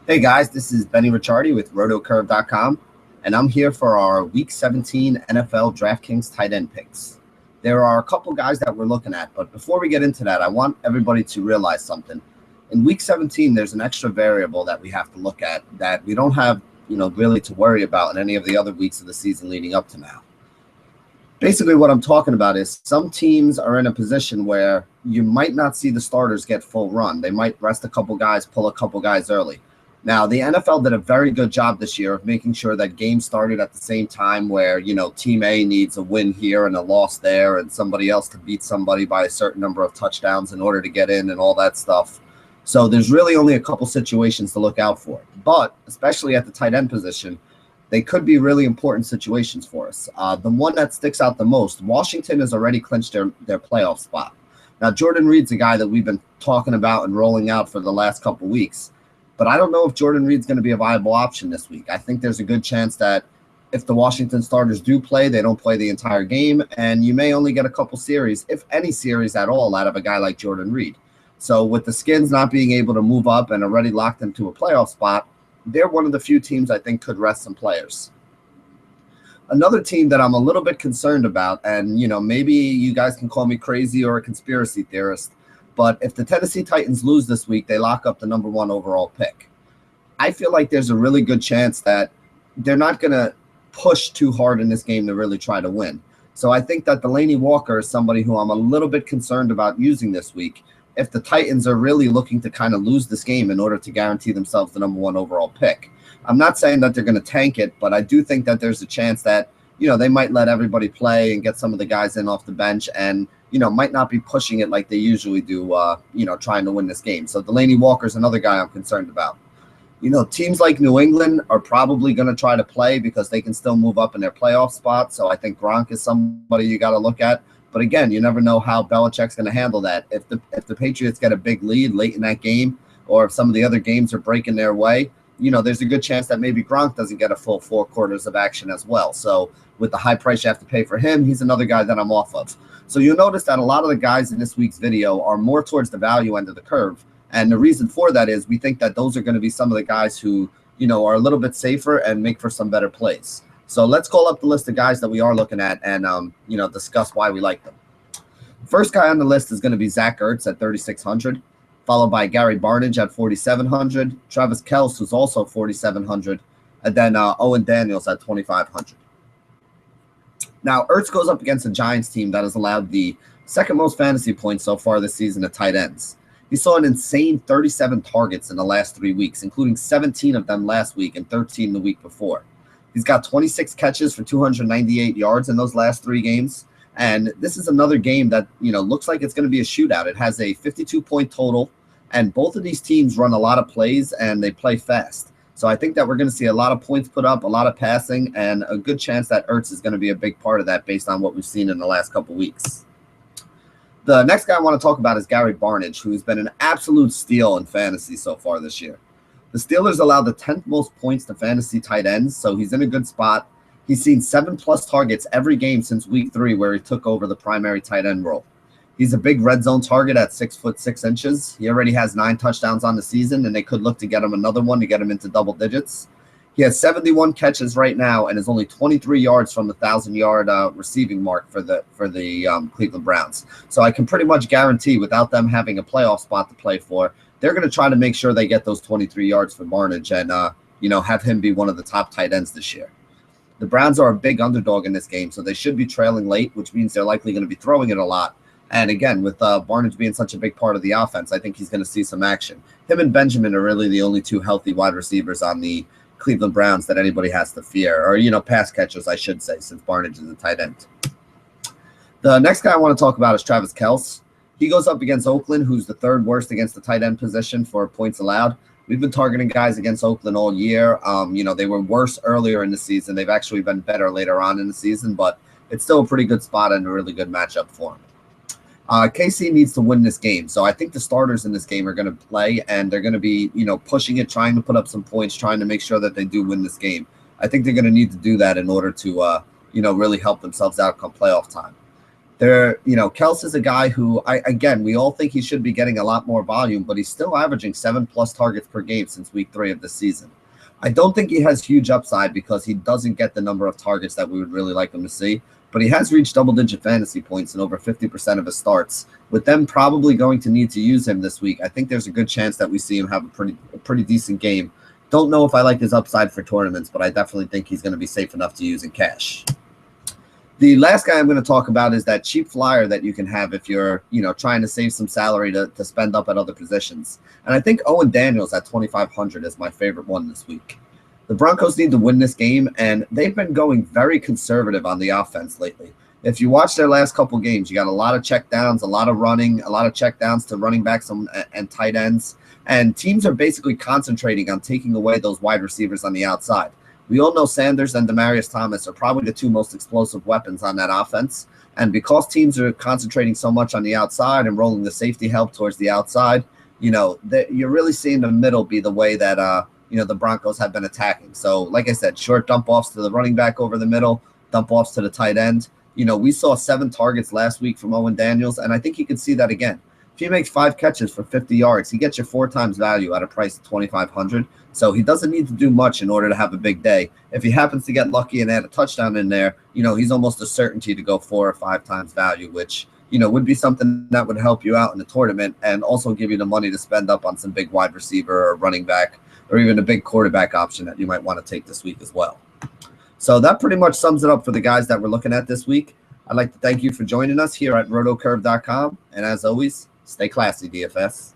Hey guys, this is Benny Ricciardi with rotocurve.com, and I'm here for our Week 17 NFL DraftKings tight end picks. There are a couple guys that we're looking at, but before we get into that, I want everybody to realize something. In Week 17, there's an extra variable that we have to look at that we don't have, really to worry about in any of the other weeks of the season leading up to now. Basically, what I'm talking about is some teams are in a position where you might not see the starters get full run. They might rest a couple guys, pull a couple guys early. Now, the NFL did a very good job this year of making sure that games started at the same time where, Team A needs a win here and a loss there and somebody else to beat somebody by a certain number of touchdowns in order to get in and all that stuff. So there's really only a couple situations to look out for. But especially at the tight end position, they could be really important situations for us. The one that sticks out the most, Washington has already clinched their playoff spot. Now, Jordan Reed's a guy that we've been talking about and rolling out for the last couple weeks. But I don't know if Jordan Reed's going to be a viable option this week. I think there's a good chance that if the Washington starters do play, they don't play the entire game, and you may only get a couple series, if any series at all, out of a guy like Jordan Reed. So with the Skins not being able to move up and already locked into a playoff spot, they're one of the few teams I think could rest some players. Another team that I'm a little bit concerned about, and maybe you guys can call me crazy or a conspiracy theorist, but if the Tennessee Titans lose this week, they lock up the number 1 overall pick. I feel like there's a really good chance that they're not going to push too hard in this game to really try to win. So I think that Delanie Walker is somebody who I'm a little bit concerned about using this week if the Titans are really looking to kind of lose this game in order to guarantee themselves the number 1 overall pick. I'm not saying that they're going to tank it, but I do think that there's a chance that, they might let everybody play and get some of the guys in off the bench and, might not be pushing it like they usually do, trying to win this game. So Delanie Walker's another guy I'm concerned about. Teams like New England are probably going to try to play because they can still move up in their playoff spot. So I think Gronk is somebody you got to look at. But again, you never know how Belichick's going to handle that. If the Patriots get a big lead late in that game, or if some of the other games are breaking their way, there's a good chance that maybe Gronk doesn't get a full 4 quarters of action as well. So with the high price you have to pay for him, he's another guy that I'm off of. So you'll notice that a lot of the guys in this week's video are more towards the value end of the curve. And the reason for that is we think that those are going to be some of the guys who, are a little bit safer and make for some better plays. So let's call up the list of guys that we are looking at and, discuss why we like them. First guy on the list is going to be Zach Ertz at 3,600, followed by Gary Barnidge at 4,700, Travis Kelce, who's also 4,700, and then Owen Daniels at 2,500. Now, Ertz goes up against a Giants team that has allowed the second most fantasy points so far this season at tight ends. He saw an insane 37 targets in the last 3 weeks, including 17 of them last week and 13 the week before. He's got 26 catches for 298 yards in those last 3 games. And this is another game that, looks like it's going to be a shootout. It has a 52-point total, and both of these teams run a lot of plays and they play fast. So I think that we're going to see a lot of points put up, a lot of passing, and a good chance that Ertz is going to be a big part of that based on what we've seen in the last couple weeks. The next guy I want to talk about is Gary Barnidge, who's been an absolute steal in fantasy so far this year. The Steelers allowed the 10th most points to fantasy tight ends, so he's in a good spot. He's seen 7+ targets every game since week 3 where he took over the primary tight end role. He's a big red zone target at 6'6". He already has 9 touchdowns on the season, and they could look to get him another one to get him into double digits. He has 71 catches right now and is only 23 yards from the 1,000-yard receiving mark for the Cleveland Browns. So I can pretty much guarantee without them having a playoff spot to play for, they're going to try to make sure they get those 23 yards for Barnidge and have him be one of the top tight ends this year. The Browns are a big underdog in this game, so they should be trailing late, which means they're likely going to be throwing it a lot. And again, with Barnidge being such a big part of the offense, I think he's going to see some action. Him and Benjamin are really the only 2 healthy wide receivers on the Cleveland Browns that anybody has to fear, or, pass catchers, I should say, since Barnidge is a tight end. The next guy I want to talk about is Travis Kelce. He goes up against Oakland, who's the 3rd worst against the tight end position for points allowed. We've been targeting guys against Oakland all year. They were worse earlier in the season. They've actually been better later on in the season, but it's still a pretty good spot and a really good matchup for him. KC needs to win this game. So I think the starters in this game are going to play, and they're going to be, pushing it, trying to put up some points, trying to make sure that they do win this game. I think they're going to need to do that in order to, really help themselves out come playoff time. Kelce is a guy who, we all think he should be getting a lot more volume, but he's still averaging 7+ targets per game since week 3 of the season. I don't think he has huge upside because he doesn't get the number of targets that we would really like him to see, but he has reached double-digit fantasy points in over 50% of his starts. With them probably going to need to use him this week, I think there's a good chance that we see him have a pretty decent game. Don't know if I like his upside for tournaments, but I definitely think he's going to be safe enough to use in cash. The last guy I'm going to talk about is that cheap flyer that you can have if you're, trying to save some salary to spend up at other positions. And I think Owen Daniels at 2,500 is my favorite one this week. The Broncos need to win this game, and they've been going very conservative on the offense lately. If you watch their last couple games, you got a lot of checkdowns, a lot of running, a lot of checkdowns to running backs and tight ends. And teams are basically concentrating on taking away those wide receivers on the outside. We all know Sanders and Demaryius Thomas are probably the 2 most explosive weapons on that offense. And because teams are concentrating so much on the outside and rolling the safety help towards the outside, you're really seeing the middle be the way that, the Broncos have been attacking. So, like I said, short dump-offs to the running back over the middle, dump-offs to the tight end. We saw 7 targets last week from Owen Daniels, and I think you could see that again. If he makes 5 catches for 50 yards, he gets you 4 times value at a price of $2,500. So he doesn't need to do much in order to have a big day. If he happens to get lucky and add a touchdown in there, he's almost a certainty to go 4 or 5 times value, which, would be something that would help you out in the tournament and also give you the money to spend up on some big wide receiver or running back or even a big quarterback option that you might want to take this week as well. So that pretty much sums it up for the guys that we're looking at this week. I'd like to thank you for joining us here at rotocurve.com. And as always, stay classy, DFS.